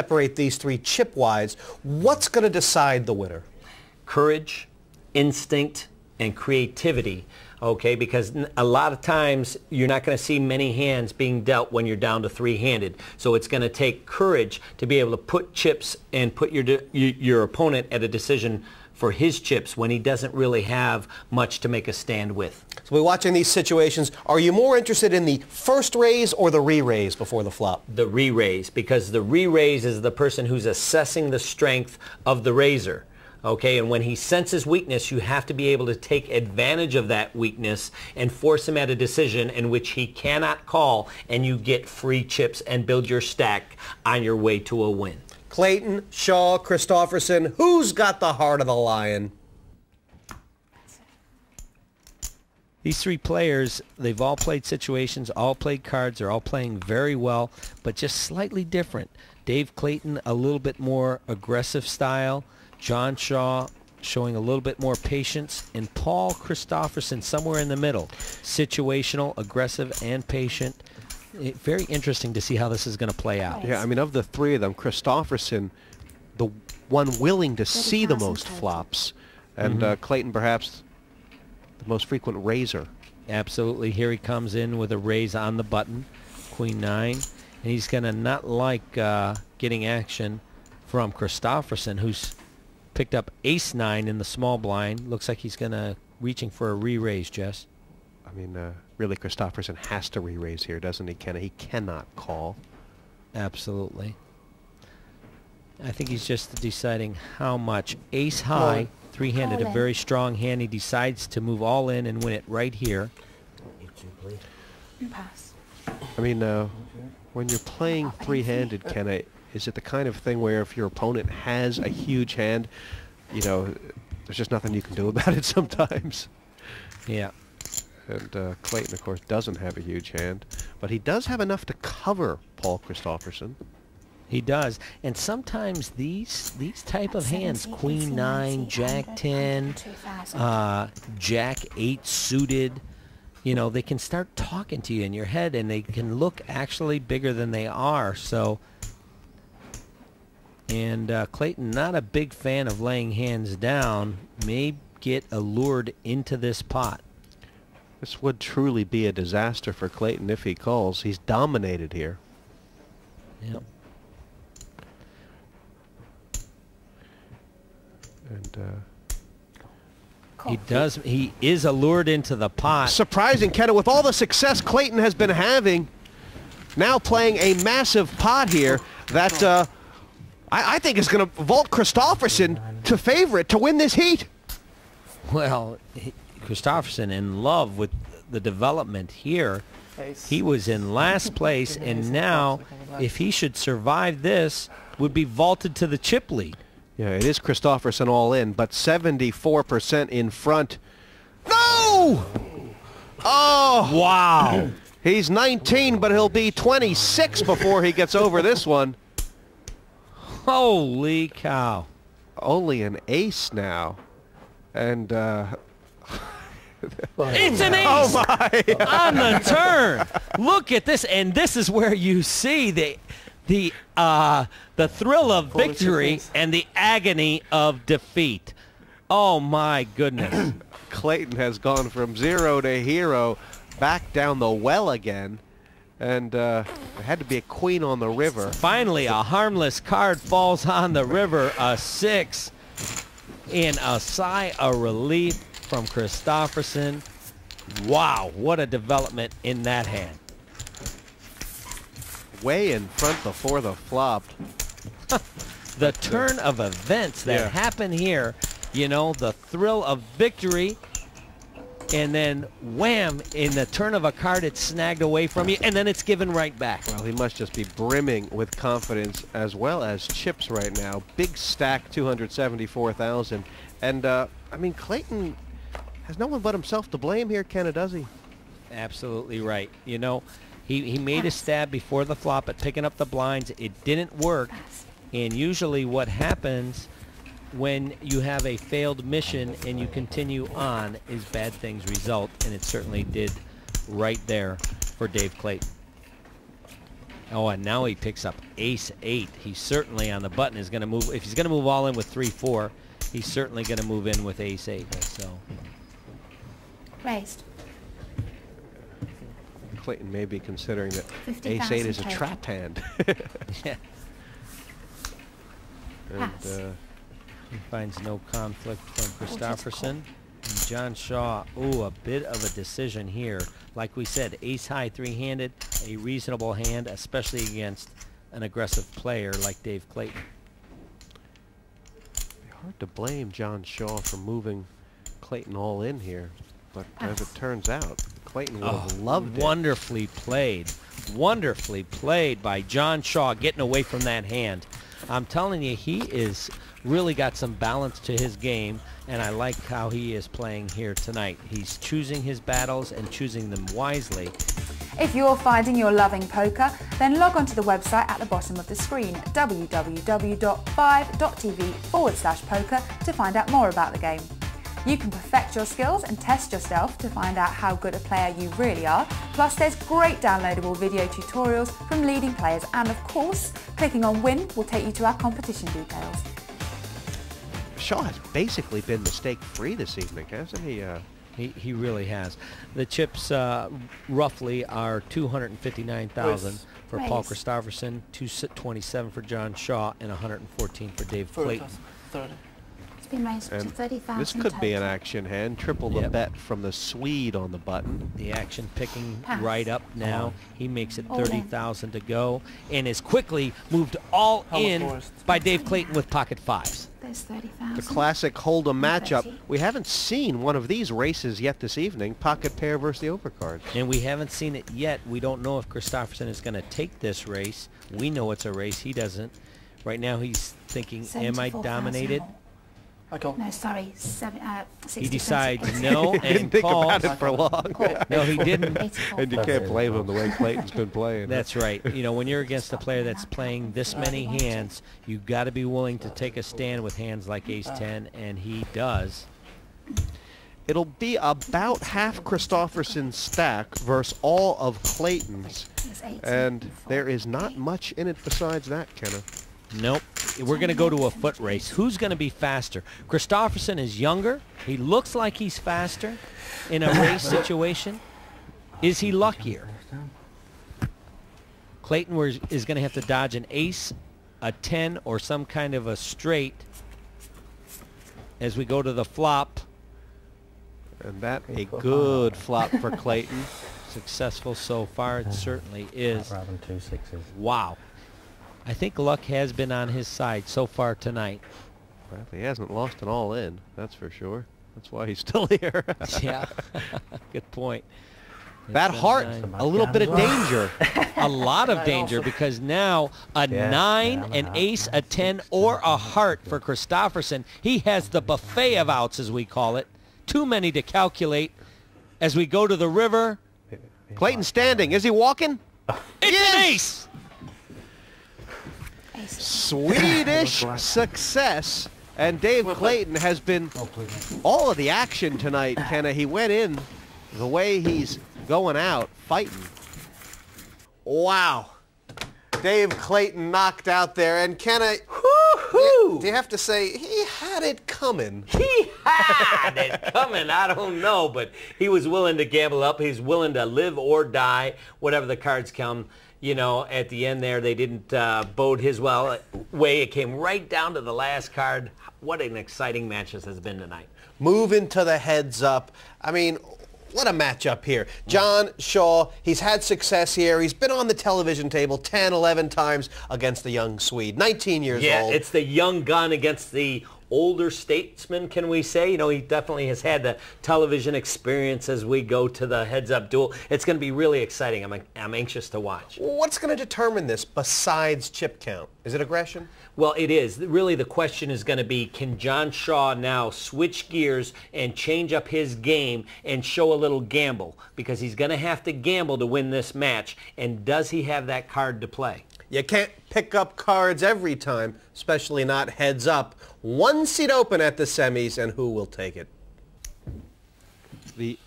separate these three chip-wise. What's going to decide the winner? Courage, instinct, and creativity. Okay, because a lot of times you're not going to see many hands being dealt when you're down to three-handed. So it's going to take courage to be able to put chips and put your opponent at a decision for his chips when he doesn't really have much to make a stand with. So we're watching these situations. Are you more interested in the first raise or the re-raise before the flop? The re-raise, because the re-raise is the person who's assessing the strength of the raiser. Okay, and when he senses weakness, you have to be able to take advantage of that weakness and force him at a decision in which he cannot call, and you get free chips and build your stack on your way to a win. Clayton, Shaw, Christofferson, who's got the heart of the lion? These three players, they've all played situations, all played cards, they're all playing very well, but just slightly different. Dave Clayton, a little bit more aggressive style. John Shaw showing a little bit more patience, and Paul Christofferson somewhere in the middle. Situational, aggressive, and patient. Very interesting to see how this is going to play out. Yeah, I mean, of the three of them, Christofferson, the one willing to see the most flops, and Clayton perhaps the most frequent raiser. Absolutely. Here he comes in with a raise on the button, Queen 9, and he's going to not like getting action from Christofferson, who's picked up Ace 9 in the small blind. Looks like he's going to reaching for a re-raise, Jess. I mean, really, Christofferson has to re-raise here, doesn't he, Kenna? He cannot call. Absolutely. I think he's just deciding how much. Ace high, three-handed, a very strong hand. He decides to move all in and win it right here. Pass. I mean, when you're playing three-handed, Kenna, is it the kind of thing where if your opponent has a huge hand, you know, there's just nothing you can do about it sometimes? Yeah. And Clayton, of course, doesn't have a huge hand, but he does have enough to cover Paul Christofferson. He does, and sometimes these type of hands, Queen 9, Jack 10, Jack 8 suited, you know, they can start talking to you in your head, and they can look actually bigger than they are. So, and Clayton, not a big fan of laying hands down, may get allured into this pot. This would truly be a disaster for Clayton if he calls. He's dominated here. Yep. And he is allured into the pot. surprising, Kenna, with all the success Clayton has been having, now playing a massive pot here that I think is going to vault Christofferson to favorite to win this heat. Well, Christofferson in love with the development here. He was in last place, and now if he should survive this, would be vaulted to the chip lead. Yeah, it is Christofferson all in, but 74% in front. No! Oh! Wow! He's 19, but he'll be 26 before he gets over this one. Holy cow. Only an ace now. And, it's an ace! Oh my! On the turn! Look at this, and this is where you see the thrill of victory and the agony of defeat. Oh my goodness. Clayton has gone from 0 to hero, back down the well again, and it had to be a queen on the river. Finally, a harmless card falls on the river, a 6, and a sigh of relief from Christofferson. Wow, what a development in that hand. Way in front before the flop. The turn of events that happen here, you know, the thrill of victory, and then wham, in the turn of a card it's snagged away from you, and then it's given right back. Well, he must just be brimming with confidence as well as chips right now. Big stack, 274,000. And, I mean, Clayton has no one but himself to blame here, Kenna, does he? Absolutely right. You know, he made a stab before the flop at picking up the blinds. It didn't work. And usually what happens when you have a failed mission and you continue on is bad things result. And it certainly did right there for Dave Clayton. Oh, and now he picks up ace-8. He certainly on the button is going to move. If he's going to move all in with 3-4, he's certainly going to move in with ace-8. So Raised. Clayton may be considering that 50,000 ace-8 is a total. trap hand. yeah, And, Pass. he finds no conflict from Christofferson. And John Shaw, ooh, a bit of a decision here. Like we said, ace-high three-handed, a reasonable hand, especially against an aggressive player like Dave Clayton. hard to blame John Shaw for moving Clayton all in here. But as it turns out, Clayton would have loved it. Wonderfully played. Wonderfully played by John Shaw, getting away from that hand. I'm telling you, he is really got some balance to his game, and I like how he is playing here tonight. He's choosing his battles and choosing them wisely. If you're finding you're loving poker, then log on to the website at the bottom of the screen, www.5.tv/poker, to find out more about the game. You can perfect your skills and test yourself to find out how good a player you really are. Plus there's great downloadable video tutorials from leading players, and of course, clicking on win will take you to our competition details. Shaw has basically been mistake-free this evening, hasn't he? He really has. The chips roughly are 259,000 for Paul Raise. Christofferson, 227 for John Shaw, and 114 for Dave Clayton. It's been raised to And 30,000 this could be an total. action hand. Triple the Yep. bet from the Swede on the button. The action picking Pass. right up now. He makes it All in. 30,000 to go, and is quickly moved all in by Dave Clayton with pocket fives. There's 30,000. The classic Hold'em matchup. 30. We haven't seen one of these races yet this evening. Pocket pair versus the overcard. And we haven't seen it yet. We don't know if Christofferson is going to take this race. We know it's a race. He doesn't. Right now he's thinking, am I 74,000 dominated? more. No, sorry, 60. He decides no Didn't and think calls. about it for long. No, he didn't. And you can't blame him the way Clayton's been playing. That's right. You know, when you're against a player that's playing this many hands, you've got to be willing to take a stand with hands like ace-10, and he does. It'll be about half Christofferson's stack versus all of Clayton's. There's 18. And there is not much in it besides that, Kenna. Nope. We're going to go to a foot race. Who's going to be faster? Christofferson is younger. He looks like he's faster in a race situation. Is he luckier? Clayton is going to have to dodge an ace, a 10, or some kind of a straight as we go to the flop. And that a good flop for Clayton. Successful so far. It certainly is. Rather than 2 6s. Wow. I think luck has been on his side so far tonight. Well, he hasn't lost an all-in, that's for sure. That's why he's still here. Yeah. Good point. That It's a heart, 9. a little bit of danger. A lot of danger because now a 9, an ace, a 10, or a heart for Christofferson. He has the buffet of outs, as we call it. Too many to calculate. As we go to the river, Clayton standing. Is he walking? it's an ace! Ace. Swedish success. And Dave Clayton has been all of the action tonight, Kenna. He went in the way he's going out, fighting. Wow. Dave Clayton knocked out there. And Kenna, do you have to say, he had it coming. He had it coming. I don't know, but he was willing to gamble up. He's willing to live or die, whatever the cards come. You know, at the end there, they didn't bode his way. It came right down to the last card. What an exciting match this has been tonight. Moving to the heads up. I mean, what a matchup here. John Shaw, he's had success here. He's been on the television table 10, 11 times against the young Swede. 19 years Yeah, old. it's the young gun against the older statesman, can we say? You know, he definitely has had the television experience as we go to the heads-up duel. It's going to be really exciting. I'm anxious to watch. What's going to determine this besides chip count? Is it aggression? Well, it is. Really, the question is going to be, can John Shaw now switch gears and change up his game and show a little gamble? Because he's going to have to gamble to win this match. And does he have that card to play? You can't pick up cards every time, especially not heads up. One seat open at the semis, and who will take it? The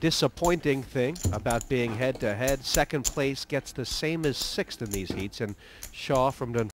disappointing thing about being head-to-head. Second place gets the same as sixth in these heats, and Shaw from